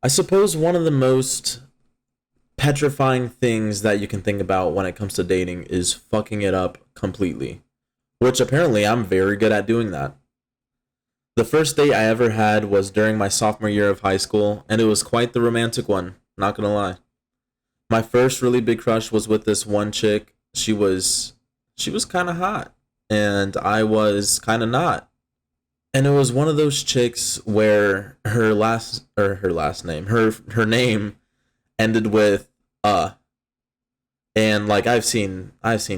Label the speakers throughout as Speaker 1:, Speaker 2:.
Speaker 1: I suppose one of the most petrifying things that you can think about when it comes to dating is fucking it up completely, which apparently I'm very good at doing that. The first date I ever had was during my sophomore year of high school, and it was quite the romantic one, not gonna lie. My first really big crush was with this one chick. She was kind of hot, and I was kind of not. And it was one of those chicks where her last name, her name ended with and like I've seen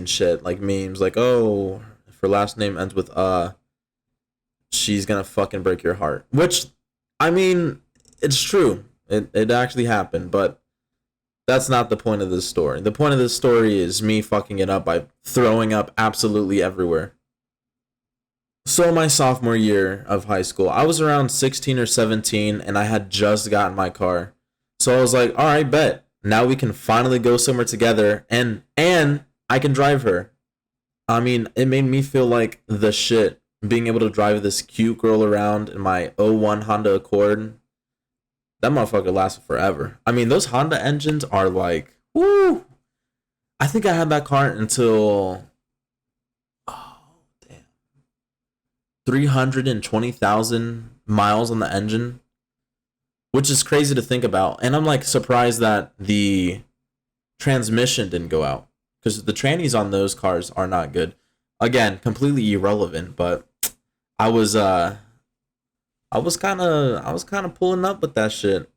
Speaker 1: shit like memes like, oh, if her last name ends with she's gonna fucking break your heart. Which, I mean, it's true. It actually happened, but that's not the point of this story. The point of this story is me fucking it up by throwing up absolutely everywhere. So my sophomore year of high school, I was around 16 or 17 and I had just gotten my car. So I was like, "All right, bet. Now we can finally go somewhere together and I can drive her." I mean, it made me feel like the shit being able to drive this cute girl around in my '01 Honda Accord. That motherfucker lasted forever. I mean, those Honda engines are like, woo. I think I had that car until, oh damn, 320,000 miles on the engine, which is crazy to think about. And I'm like surprised that the transmission didn't go out because the trannies on those cars are not good. Again, completely irrelevant, but I was uh I was kind of pulling up with that shit.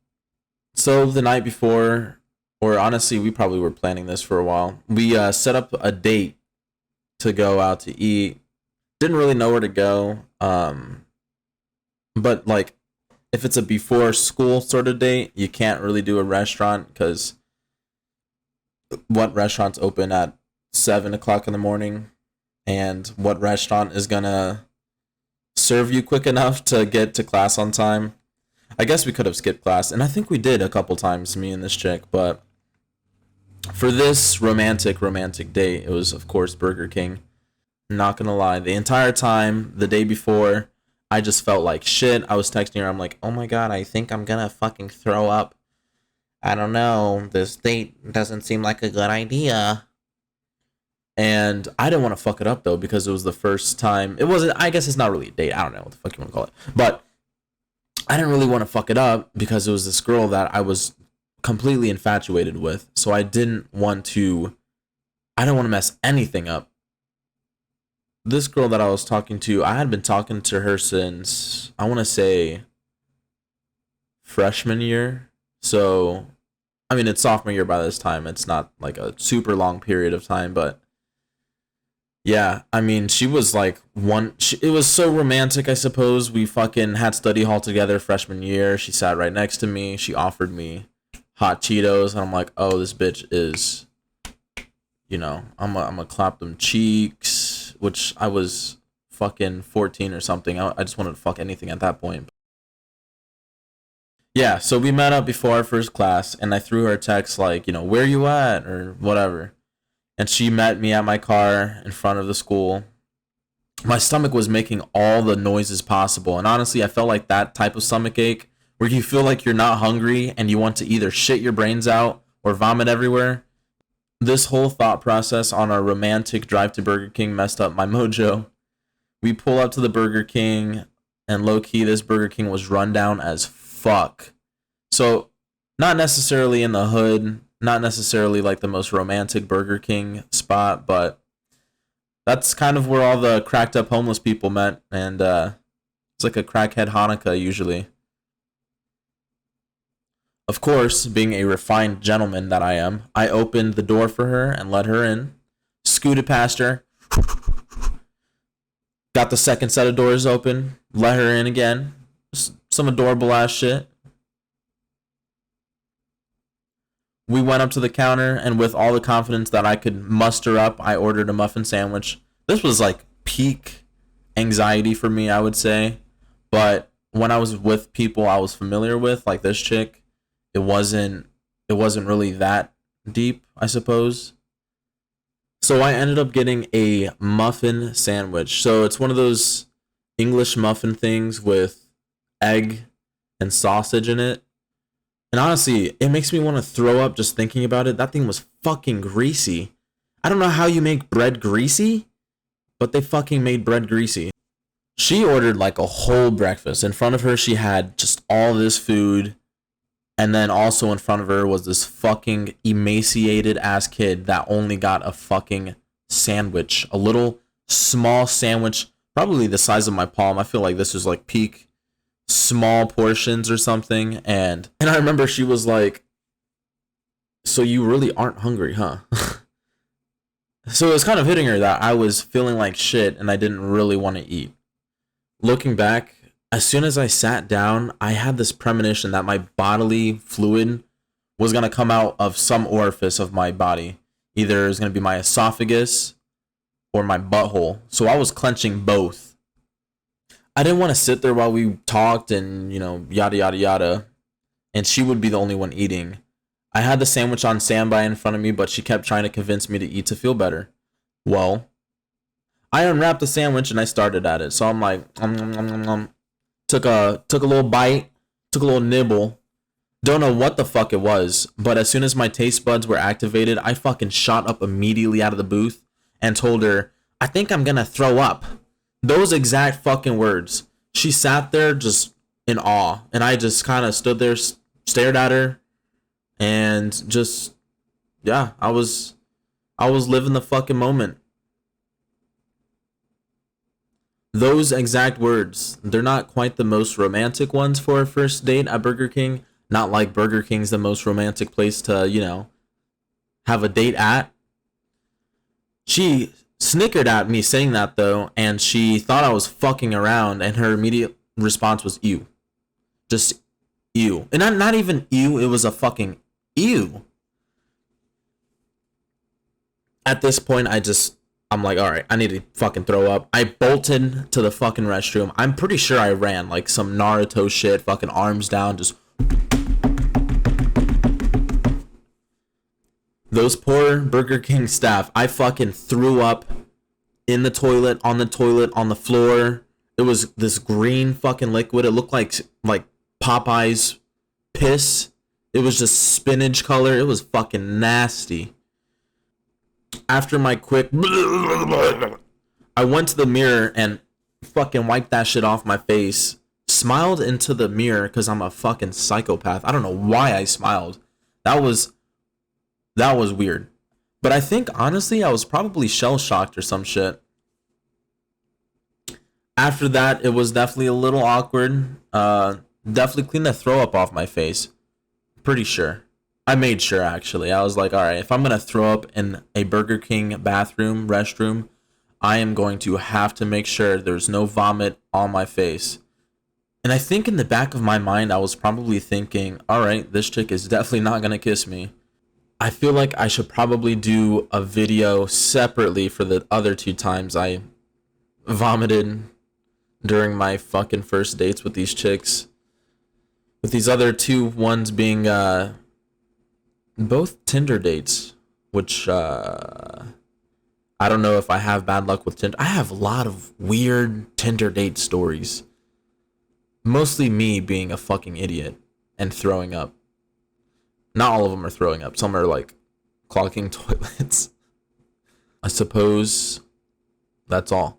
Speaker 1: So the night before, or honestly, we probably were planning this for a while. We set up a date to go out to eat. Didn't really know where to go. But like, if it's a before school sort of date, you can't really do a restaurant because what restaurants open at 7 o'clock in the morning, and what restaurant is gonna serve you quick enough to get to class on time. I guess we could have skipped class, and I think we did a couple times, me and this chick. But for this romantic date, it was of course Burger King. Not gonna lie, the entire time, the day before, I just felt like shit. I was texting her. I'm like, oh my god, I think I'm gonna fucking throw up. I don't know. This date doesn't seem like a good idea. And I didn't want to fuck it up though because it was the first time. It wasn't. I guess it's not really a date. I don't know what the fuck you want to call it. But I didn't really want to fuck it up because it was this girl that I was completely infatuated with. So I didn't want to. I didn't want to mess anything up. This girl that I was talking to, I had been talking to her since I want to say freshman year. So I mean, it's sophomore year by this time. It's not like a super long period of time, but yeah, I mean, she was like it was so romantic, I suppose. We fucking had study hall together freshman year. She sat right next to me. She offered me hot Cheetos, and I'm like, oh, this bitch is, I'm gonna clap them cheeks, which I was fucking 14 or something. I just wanted to fuck anything at that point. Yeah, so we met up before our first class, and I threw her a text like, where you at or whatever. And she met me at my car in front of the school. My stomach was making all the noises possible, and honestly, I felt like that type of stomach ache where you feel like you're not hungry and you want to either shit your brains out or vomit everywhere. This whole thought process on our romantic drive to Burger King messed up my mojo. We pull up to the Burger King, and low key, this Burger King was run down as fuck. So, not necessarily in the hood, not necessarily like the most romantic Burger King spot, but that's kind of where all the cracked up homeless people met, and it's like a crackhead Hanukkah usually. Of course, being a refined gentleman that I am, I opened the door for her and let her in, scooted past her, got the second set of doors open, let her in again. Some adorable ass shit. We went up to the counter, and with all the confidence that I could muster up, I ordered a muffin sandwich. This was like peak anxiety for me, I would say. But when I was with people I was familiar with, like this chick, it wasn't it wasn't really that deep, I suppose. So I ended up getting a muffin sandwich. So it's one of those English muffin things with egg and sausage in it. And honestly, it makes me want to throw up just thinking about it. That thing was fucking greasy. I don't know how you make bread greasy, but they fucking made bread greasy. She ordered like a whole breakfast. In front of her, she had just all this food. And then also in front of her was this fucking emaciated ass kid that only got a fucking sandwich. A little small sandwich, probably the size of my palm. I feel like this was like peak small portions or something. And I remember she was like, "So you really aren't hungry, huh?" So it was kind of hitting her that I was feeling like shit and I didn't really want to eat. Looking back, as soon as I sat down, I had this premonition that my bodily fluid was going to come out of some orifice of my body. Either it was going to be my esophagus or my butthole. So I was clenching both. I didn't want to sit there while we talked and, yada, yada, yada. And she would be the only one eating. I had the sandwich on standby in front of me, but she kept trying to convince me to eat to feel better. Well, I unwrapped the sandwich and I started at it. So I'm like, took a little bite, took a little nibble. Don't know what the fuck it was, but as soon as my taste buds were activated, I fucking shot up immediately out of the booth and told her, "I think I'm gonna throw up." Those exact fucking words. She sat there just in awe, and I just kind of stood there, stared at her, and just, yeah, I was living the fucking moment. Those exact words, they're not quite the most romantic ones for a first date at Burger King. Not like Burger King's the most romantic place to, have a date at. She snickered at me saying that though, and she thought I was fucking around, and her immediate response was ew. Just ew. And not even ew, it was a fucking ew. At this point, I'm like, all right, I need to fucking throw up. I bolted to the fucking restroom. I'm pretty sure I ran like some Naruto shit, fucking arms down, just. Those poor Burger King staff, I fucking threw up in the toilet, on the floor. It was this green fucking liquid. It looked like Popeye's piss. It was just spinach color. It was fucking nasty. After my quick, I went to the mirror and fucking wiped that shit off my face. Smiled into the mirror because I'm a fucking psychopath. I don't know why I smiled. That was weird. But I think honestly I was probably shell shocked or some shit. After that, it was definitely a little awkward. Definitely cleaned the throw up off my face. Pretty sure. I made sure actually. I was like, all right, if I'm gonna throw up in a Burger King restroom, I am going to have to make sure there's no vomit on my face. And I think in the back of my mind, I was probably thinking, all right, this chick is definitely not gonna kiss me. I feel like I should probably do a video separately for the other 2 times I vomited during my fucking first dates with these chicks. With these other 2 ones being both Tinder dates, which I don't know if I have bad luck with Tinder. I have a lot of weird Tinder date stories. Mostly me being a fucking idiot and throwing up. Not all of them are throwing up. Some are like clogging toilets. I suppose that's all.